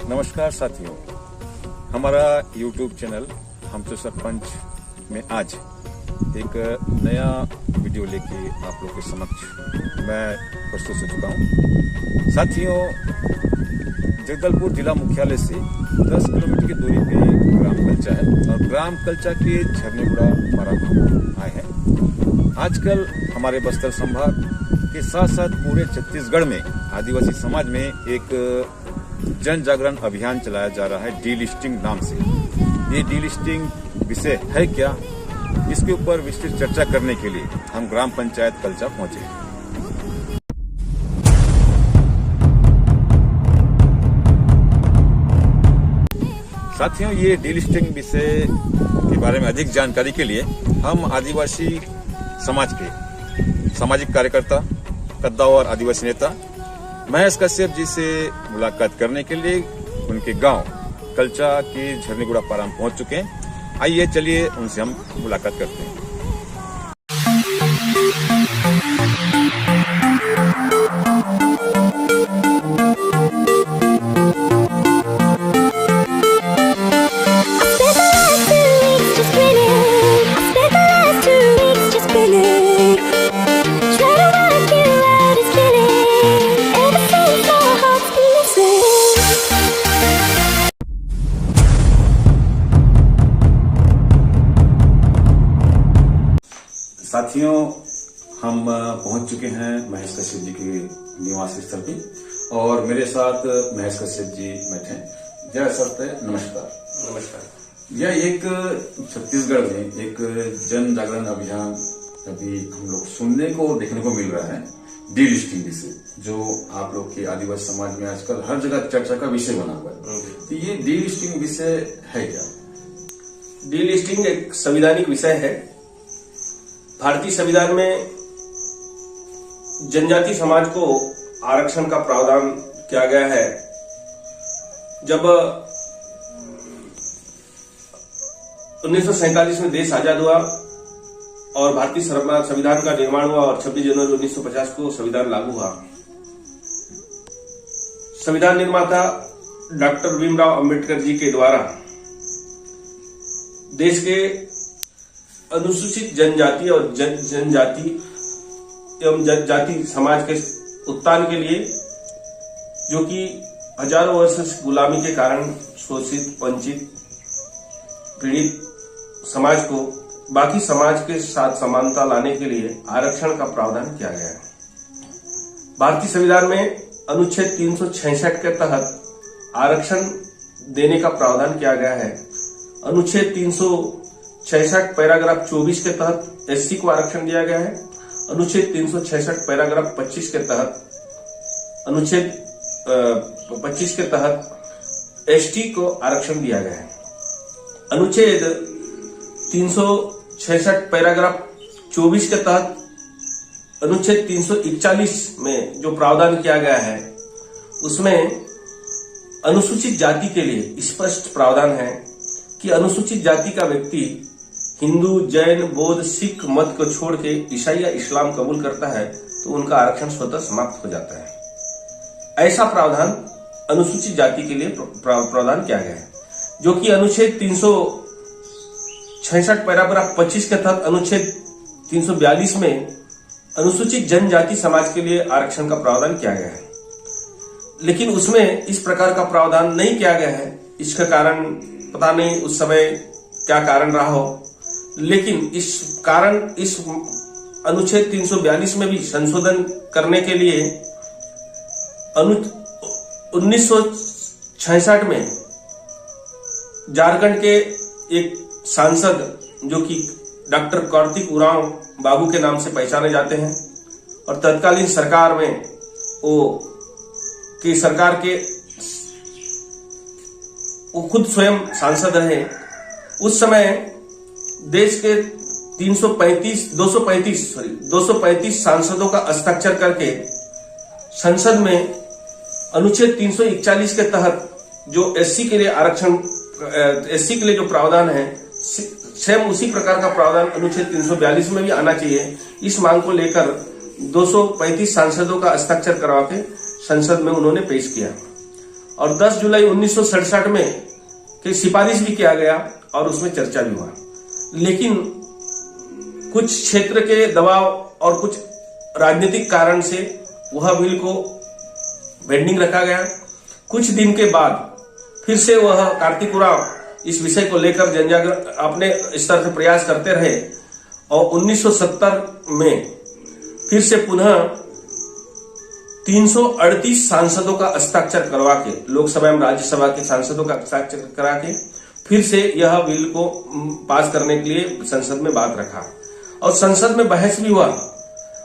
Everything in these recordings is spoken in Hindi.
नमस्कार साथियों, हमारा YouTube चैनल हम तो सरपंच में आज एक नया वीडियो लेके आप लोगों के समक्ष मैं प्रस्तुत हो चुका हूँ। साथियों, जगदलपुर जिला मुख्यालय से 10 किलोमीटर की दूरी पे ग्राम कल्चा है और ग्राम कल्चा के झरनेगुड़ा पारा आए हैं। आजकल हमारे बस्तर संभाग के साथ साथ पूरे छत्तीसगढ़ में आदिवासी समाज में एक जन जागरण अभियान चलाया जा रहा है डीलिस्टिंग नाम से। ये डीलिस्टिंग विषय है क्या, इसके ऊपर विस्तृत चर्चा करने के लिए हम ग्राम पंचायत कल्चा पहुंचे। साथियों, ये डीलिस्टिंग विषय के बारे में अधिक जानकारी के लिए हम आदिवासी समाज के सामाजिक कार्यकर्ता, कद्दावर आदिवासी नेता महेश कश्यप जी से मुलाकात करने के लिए उनके गांव कल्चा के झरनेगुड़ा पारा में पहुंच चुके हैं। आइए चलिए उनसे हम मुलाकात करते हैं। साथियों, हम पहुंच चुके हैं महेश कश्यप जी के निवास स्थल पे और मेरे साथ महेश कश्यप जी बैठे हैं। जय सर, नमस्कार। नमस्कार। यह एक छत्तीसगढ़ में एक जन जागरण अभियान अभी हम लोग सुनने को देखने को मिल रहा है, डीलिस्टिंग विषय, जो आप लोग के आदिवासी समाज में आजकल हर जगह चर्चा का विषय बना हुआ है। तो ये डीलिस्टिंग विषय है क्या? डीलिस्टिंग एक संवैधानिक विषय है। भारतीय संविधान में जनजाति समाज को आरक्षण का प्रावधान किया गया है। जब 1947 में देश आजाद हुआ और भारतीय संविधान का निर्माण हुआ और 26 जनवरी 1950 को संविधान लागू हुआ, संविधान निर्माता डॉक्टर भीमराव अंबेडकर जी के द्वारा देश के अनुसूचित जनजाति और जनजाति एवं जनजाति समाज के उत्थान के लिए, जो कि हजारों वर्ष से गुलामी के कारण शोषित, वंचित, पीड़ित समाज को बाकी समाज के साथ समानता लाने के लिए आरक्षण का प्रावधान किया गया है। भारतीय संविधान में अनुच्छेद 366 के तहत आरक्षण देने का प्रावधान किया गया है। अनुच्छेद 366 पैराग्राफ 24 के तहत एससी को आरक्षण दिया गया है। अनुच्छेद 366 पैराग्राफ 25 के तहत अनुच्छेद 25 के तहत एसटी को आरक्षण दिया गया है। अनुच्छेद 366 पैराग्राफ 24 के तहत अनुच्छेद 341 में जो प्रावधान किया गया है, उसमें अनुसूचित जाति के लिए स्पष्ट प्रावधान है कि अनुसूचित जाति का व्यक्ति हिंदू, जैन, बौद्ध, सिख मत को छोड़ के ईसाई या इस्लाम कबूल करता है तो उनका आरक्षण स्वतः समाप्त हो जाता है। ऐसा प्रावधान अनुसूचित जाति के लिए प्रावधान किया गया है, जो कि अनुच्छेद 366 पैराग्राफ 25 के तहत अनुच्छेद 342 में अनुसूचित जनजाति समाज के लिए आरक्षण का प्रावधान किया गया है। लेकिन उसमें इस प्रकार का प्रावधान नहीं किया गया है। इसका कारण पता नहीं उस समय क्या कारण रहा हो, लेकिन इस अनुच्छेद 342 में भी संशोधन करने के लिए 1966 में झारखंड के एक सांसद, जो कि डॉक्टर कार्तिक उरांव बाबू के नाम से पहचाने जाते हैं और तत्कालीन सरकार में वो खुद स्वयं सांसद रहे। उस समय देश के 235 सांसदों का हस्ताक्षर करके संसद में अनुच्छेद 341 के तहत जो एससी के लिए आरक्षण, एससी के लिए जो प्रावधान है, सेम उसी प्रकार का प्रावधान अनुच्छेद 342 में भी आना चाहिए। इस मांग को लेकर 235 सांसदों का हस्ताक्षर करवा के संसद में उन्होंने पेश किया और 10 जुलाई 1967 में की सिफारिश भी किया गया और उसमें चर्चा भी हुआ। लेकिन कुछ क्षेत्र के दबाव और कुछ राजनीतिक कारण से वह बिल को पेंडिंग रखा गया। कुछ दिन के बाद फिर से वह कार्तिक उरांव इस विषय को लेकर जनजागरण अपने स्तर से प्रयास करते रहे और 1970 में फिर से पुनः 338 सांसदों का हस्ताक्षर करवा के, लोकसभा एवं राज्यसभा के सांसदों का हस्ताक्षर करा के फिर से यह बिल को पास करने के लिए संसद में बात रखा और संसद में बहस भी हुआ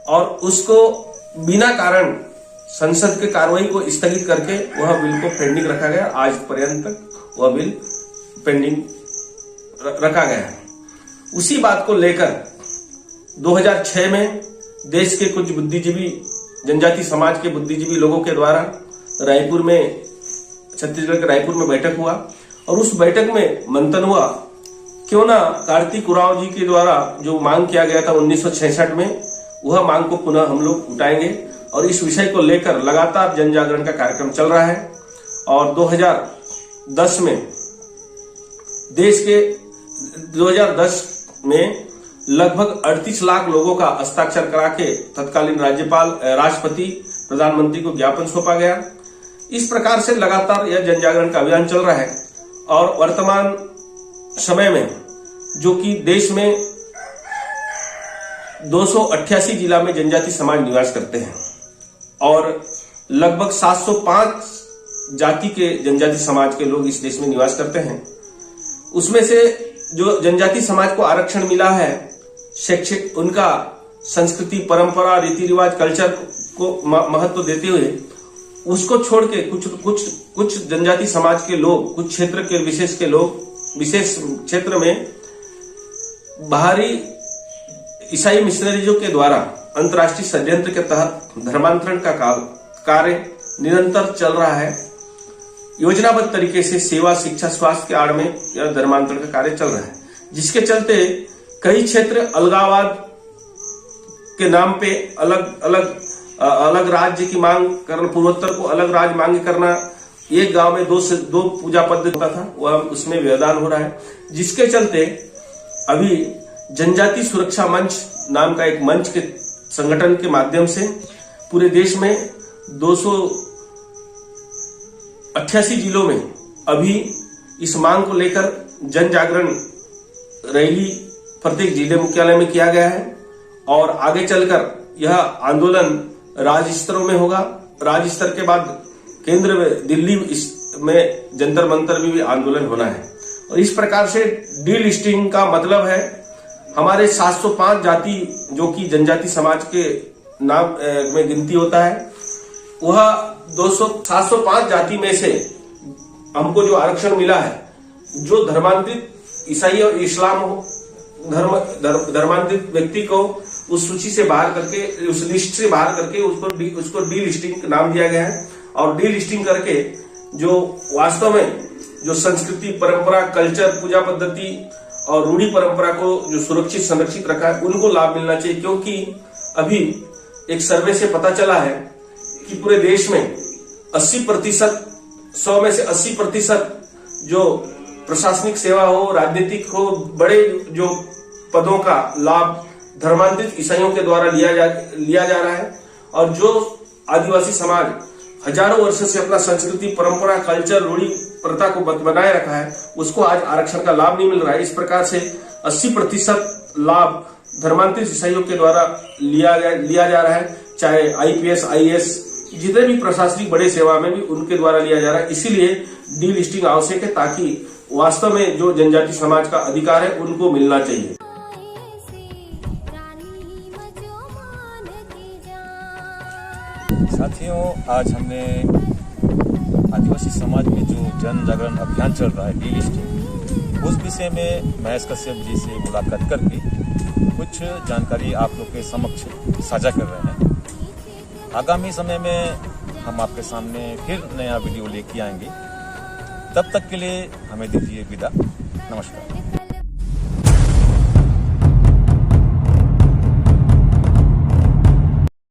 और उसको बिना कारण संसद के कार्रवाई को स्थगित करके वह बिल को पेंडिंग रखा गया। आज पर्यंत तक वह बिल पेंडिंग रखा गया है। उसी बात को लेकर 2006 में देश के कुछ बुद्धिजीवी, जनजाति समाज के बुद्धिजीवी लोगों के द्वारा रायपुर में, छत्तीसगढ़ के रायपुर में बैठक हुआ और उस बैठक में मंथन हुआ क्यों ना कार्तिक उरांव जी के द्वारा जो मांग किया गया था 1966 में, वह मांग को पुनः हम लोग उठाएंगे और इस विषय को लेकर लगातार जन जागरण का कार्यक्रम चल रहा है। और 2010 में देश के 2010 में लगभग 38 लाख लोगों का हस्ताक्षर करा के तत्कालीन राज्यपाल, राष्ट्रपति, प्रधानमंत्री को ज्ञापन सौंपा गया। इस प्रकार से लगातार यह जन जागरण का अभियान चल रहा है और वर्तमान समय में जो कि देश में 288 जिला में जनजाति समाज निवास करते हैं और लगभग 705 जाति के जनजाति समाज के लोग इस देश में निवास करते हैं। उसमें से जो जनजाति समाज को आरक्षण मिला है, शैक्षिक उनका संस्कृति, परंपरा, रीति रिवाज, कल्चर को महत्व देते हुए उसको छोड़ के कुछ जनजाति समाज के लोग, कुछ क्षेत्र के विशेष क्षेत्र में बाहरी ईसाई मिशनरीजों के द्वारा अंतर्राष्ट्रीय षड्यंत्र के तहत धर्मांतरण का कार्य निरंतर चल रहा है। योजनाबद्ध तरीके से सेवा, शिक्षा, स्वास्थ्य के आड़ में यह धर्मांतरण का कार्य चल रहा है, जिसके चलते कई क्षेत्र अलगाववाद के नाम पे अलग राज्य की मांग करना, पूर्वोत्तर को अलग राज्य मांग करना, एक गांव में दो पूजा पद्धति होता था, वह उसमें व्यवधान हो रहा है, जिसके चलते अभी जनजाति सुरक्षा मंच नाम का एक मंच के संगठन के माध्यम से पूरे देश में 288 जिलों में अभी इस मांग को लेकर जन जागरण रैली प्रत्येक जिले मुख्यालय में किया गया है और आगे चलकर यह आंदोलन राज्य स्तरों में होगा। राज्य स्तर के बाद केंद्र में, दिल्ली में जंतर मंतर में भी आंदोलन होना है और इस प्रकार से डीलिस्टिंग का मतलब है हमारे 705 जाति जो कि जनजाति समाज के नाम में गिनती होता है, वह 705 जाति में से हमको जो आरक्षण मिला है, जो धर्मांतरित ईसाई और इस्लाम धर्मांतरित व्यक्ति को उस सूची से बाहर करके, उस लिस्ट से बाहर करके उसको डीलिस्टिंग नाम दिया गया है और डीलिस्टिंग करके जो वास्तव में जो संस्कृति, परंपरा, कल्चर, पूजा पद्धति और रूढ़ी परंपरा को जो सुरक्षित संरक्षित रखा है, उनको लाभ मिलना चाहिए। क्योंकि अभी एक सर्वे से पता चला है कि पूरे देश में 80%, 100 में से 80% जो प्रशासनिक सेवा हो, राजनीतिक हो, बड़े जो पदों का लाभ धर्मांतरित ईसाइयों के द्वारा लिया जा रहा है और जो आदिवासी समाज हजारों वर्षों से अपना संस्कृति, परंपरा, कल्चर, रूढ़ी प्रथा को बनाए रखा है, उसको आज आरक्षण का लाभ नहीं मिल रहा है। इस प्रकार से 80% लाभ धर्मांतरित ईसाइयों के द्वारा लिया जा रहा है, चाहे IPS, IAS, जितने भी प्रशासनिक बड़े सेवा में भी उनके द्वारा लिया जा रहा है। इसीलिए डीलिस्टिंग आवश्यक है ताकि वास्तव में जो जनजाति समाज का अधिकार है उनको मिलना चाहिए। साथियों, आज हमने आदिवासी समाज में जो जन जागरण अभियान चल रहा है डीलिस्टिंग, उस विषय में महेश कश्यप जी से मुलाकात करके कुछ जानकारी आप लोग के समक्ष साझा कर रहे हैं। आगामी समय में हम आपके सामने फिर नया वीडियो लेके आएंगे। तब तक के लिए हमें दीजिए विदा। नमस्कार।